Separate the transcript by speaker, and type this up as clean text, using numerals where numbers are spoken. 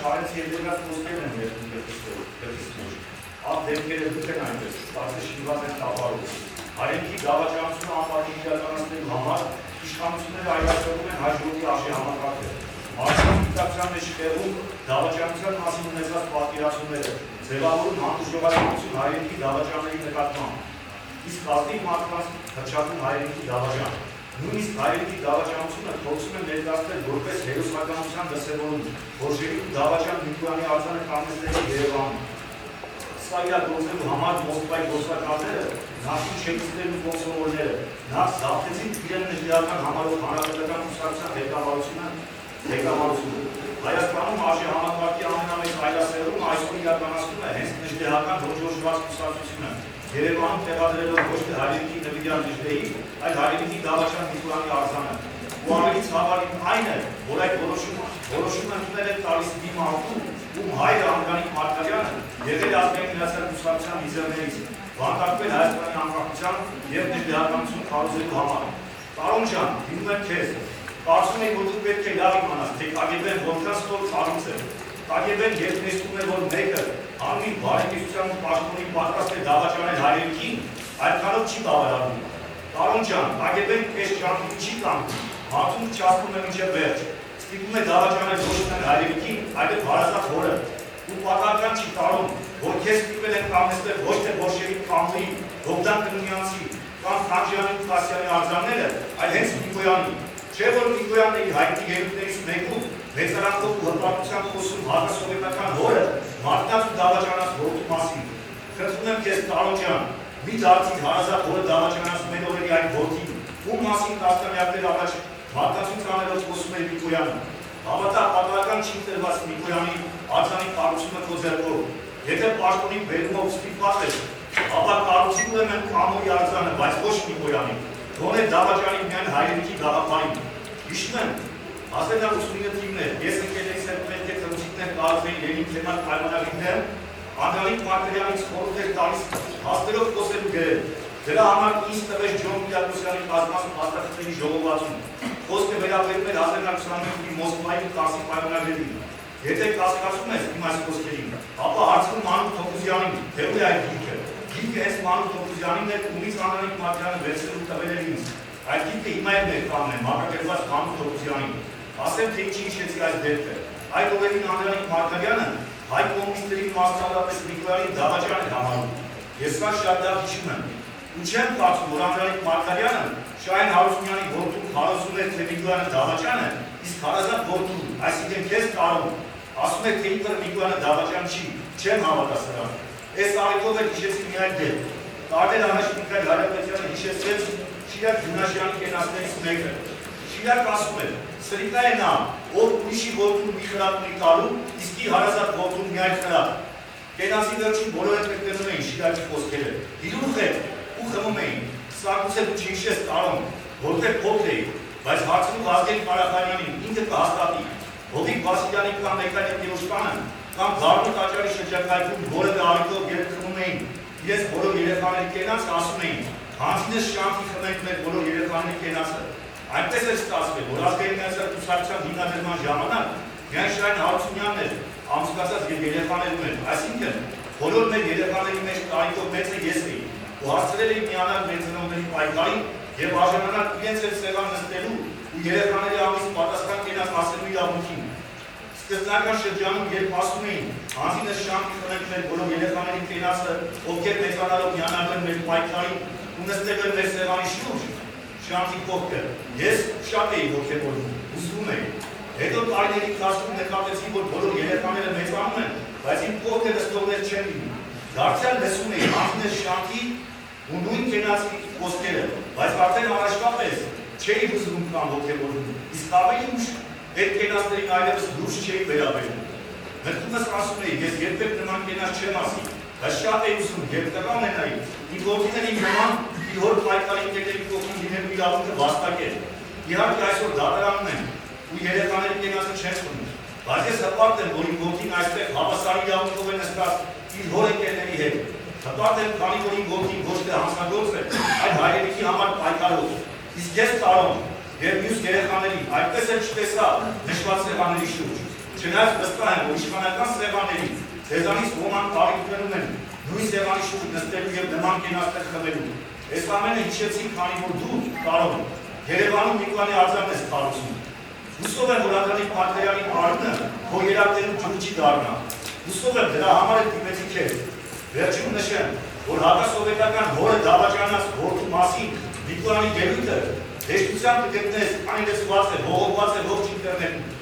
Speaker 1: Քարից ելնած խոսքերն են երկրի Ավ դեպքերը դուք են այնպես, կարծես շինված են տապարում։ Հայրենիքի դավաճանությունը անպատիժ իրականացնելու համար իշխանությունները այլացնում են հաջորդի արժի համակարգը։ Մարդկանց գիտակցության մեջ տեղում դավաճանության մասին ունեցած պատկերացումները ձևավորում հանդուրժողականություն հայրենիքի դավաճանների նկատմամբ։ Իսկ ազնիվ մարդկանց հռչակում հայրենիքի դավաճան։ Նույնիսկ հայրենիքի դավաճանությունը փորձում են ներկայացնել որպես հերոսականության դրսևորում, որ ժողովրդի դավաճան Նիկոլյանի արձանը կանգնեցրել է Երևանում։ Սա իրագործելու համար Մոսկվայի գործակալները, նախին չեկիստներն ու կոնսոլորները, նախ զավթեցին իրեն նժդեական համարով հանրապետական կուսակցության ղեկավարությունը։ Հայաստանում արժի համակարգի ամենամեծ այլասերումը այսօր իրականացնում է հենց նժդեական ողջորժված կուսակցությունը, Երևանում տեղադրելով ոչ թե հայրենիքի նվիրյալ նժդեի, այլ հայրենիքի դավաճան Նիկոլյանի արձանը։ Ու ավելի ցավալին այն է, որ այդ որոշումը ընդունել է տալիս մի մարդու, ում հայրը Անդրանիկ Մարգարյանը եղել ազգային միացյալ կուսակցության լիդերներից, վանկարկվել Հայաստանի անկախության և նժդեականություն կառուցելու համար։ Պարոն ջան, դիմում եմ քեզ, կարծում եմ, որ դու պետք է լավ իմանաս, թե KGB-ն որքան ստոր ծառուց է։ KGB-ն երբ նշվում է, որ մեկը անմիտ բարեկեցության ու պաշտպանի պատրաստ է դավաճանել հայրենիքին, այդքանով չի բավարարվում։ Պարոն ջան, KGB-ն այս ջանքին չի կանգնում, մարդուն չասում է մինչև վերջ։ Ստիպում է դավաճանել ոչ թե հայրենիքին, այլև հարազատ հորը։ Ու պատահական չի տարում, որ քեզ ստիպել են կանգնեցնել ոչ թե Բոլշևիկ Կամլի, Բոգդան Կնունյանցի կամ Խանջյանի ու Կասյանի արձանները, այլ հենց Նիկոյանի։ Չէ՞ որ Նիկոյանն իր հայտնի ելույթներից մեկում մեծարանքով ու հպարտությամբ խոսում հակասովետական հորը մարդկանց ու դավաճանած որդու մասին։ Խնդրում եմ քեզ, Տարոն ջան, մի դարձի հարազատ հորը դավաճանած մենօրերի այդ որդին, ում մասին տասնամյակներ առաջ մարդկացություն կանելով խոսում էր Նիկոյանը։ Հավատա պատահական չի տրված Նիկոյանի արձանի կառուցումը քո ձեռքով։ Եթե պաշտոնի բերումով ստիպված ես, ապա կառուցում եմ Կամոյի արձանը, բայց ոչ Նիկոյանի։ Թողնել դավաճանի միայն հայրենիքի գաղափարին։ Հիշում եմ, 1989 թվականին ես ընկերներիս հետ պետք է խնդիրներ կառուցեի Լենին թեման պայմանագրի դեմ, Անդրանիկ Մարգարյանից խորհուրդ էր տալիս հասնելով խոսելու գրել։ Դրա համար ինձ տվեց Ջոն Միլյակոսյանի կազմած մասնակիցների ժողովածուն։ Խոսքը վերաբերում էր 1921-ի Մոսկվայի կասի պայմանագրերին։ Եթե կասկածում ես իմ այս խոսքերին, ապա հարցնում Մանուկ Թոքուզյանին, թե ուր է այդ գիրքը։ Գիրքը հենց Մանուկ Թոքուզյանին է, ումից Անդրանիկ Մարգարյանը վերցրել տվել էր ինձ։ Այդ գիրքը հիմա էլ մեր կամն է, մակագրված Մանուկ Թոքուզյանին։ Ասեմ, թե ինչի հիշեցի այս դեպքը։ Այդ օրերին Անդրանիկ Մարգարյանը հայ կոմունիստների մասնավորապես Նիկոլյանին դավաճան էր համարում։ Ես կա շատ լավ հիշում եմ։ Ու չեմ կարծում, որ Անդրանիկ Մարգարյանը Շահեն Հարությունյանի որդուն քարոզում էր, թե Նիկոլյանը դավաճան է, իսկ հարազատ որդուն, այսինքն քեզ Տարոն, ասում եք, թե ինքը Նիկոլյանը դավաճան չի, չեմ հավատա սրան։ Այս առիթով էլ հիշեցի մի այլ դեպք։ Տարբեր առաջ Միքայել Հարապետյանը հիշեցրեց Շիրակ Գյունաշյանի կենացներից մեկը։ Շիրակ ասում է, սրիկա է նա, ով ուրիշի որդուն մի խրատ ունի տալու, իսկ իր հարազատ որդուն մի այլ խրատ։ Կենացի վերջին բոլորը տկտնում էին Շիրակի խոսքերը։ Իրուխ է ու խմում էին։ Սա գուցե դու չհիշես Տարոն, որտեղ փոքր էի, բայց հարցնում Վազգեն Ղարախանյանին ինքը կհաստատի։ Հովիկ Վասիլյանի կամ Մեքայել Տիրոշկանը կամ Գարնու տաճարի շրջակայքում որևէ առիթով երբ խմում էին, իրենց բոլոր երեխաների կենաց ասում էին, հանձինս շանքի խմենք մեր բոլոր երեխաների կենացը։ Այնպես էր ստացվել, որ ազգային միացյալ կուսակցության հիմնադրման ժամանակ միայն Շահեն Հարությունյանն էր ամուսնացած և երեխաներ ուներ, այսինքն բոլոր մեր երեխաների մեջ տարիքով մեծը ես էի ու հասցրել էի միանալ մեր ծնողների պայքարին և արժանանալ իրենց էլ սեղան նստելու ու երեխաների ամիս պատասխան կենաց ասելու իրավունքին։ Սկզբնական շրջանում երբ ասում էին, հանձինս շանքի խմենք մեր բոլոր երեխաների կենացը, ովքեր մեծանալով միանալու են մեր պայքարին ու նստել են մեր սեղանի շուրջ, շանքի կողքը, ես շատ էի ոգևորվում, հուզվում էի։ Հետո տարիների ընթացքում նկատեցի, որ բոլոր երեխաները մեծանում են, բայց իմ կողքը նստողներ չեն լինում։ Դարձյալ լսում էի հանձինս շանքի ու նույն կենացի խոսքերը, բայց արդեն առաջվա պես չէի հուզվում կամ ոգևորվում, իսկ ավելի ուշ այդ կենացներին այլևս լուրջ չէի վերաբերվում։ Հրտումս ասում էի, ես երբեք նման կենաց չեմ ասի, բայց շատ էի ուզում, երբ տղա ունենայի, իմ որդիների նման իր հոր պայքարի ընկերների կողքին լինելու իրավունքը վաստակել։ Իհարկե այսօր դատարանում են ու երեխաների կենացը չեն խմում, բայց ես հպարտ եմ, որ իմ որդին այստեղ հավասարի իրավունքով է նստած իր հոր ընկերների հետ։ Հպարտ եմ, քանի որ իմ որդին ոչ թե հանձնագործ է, այլ հայրենիքի համար պայքարող։ Իսկ ես Տարոն և մյուս երեխաներին այդպես էլ չտեսա նշված սեղանների շուրջ։ Չնայած վստահ եմ, որ իշխանական սեղանների ձեզանից ոմանք կարիքներում են նույն սեղանի շուրջ նստելու եւ նման կենացներ խմելու։ Այս ամենը հիշեցին, քանի որ դու կարող Երևանում մի քանի արձան ես կառուցում։ Հուսով եմ, որ Ադրբեջանի պատվերանի արմունը քո երակներում ջուր չի դառնա։ Հուսով եմ, դրա համար է դիմեցի քեզ։ Վերջում նշեմ, որ հակասովետական հորը դավաճանած որդու մասին Նիկոլանի ելույթը հեշտությամբ կգտնես այն լսված է, ողողված է ողջ ինտերնետում։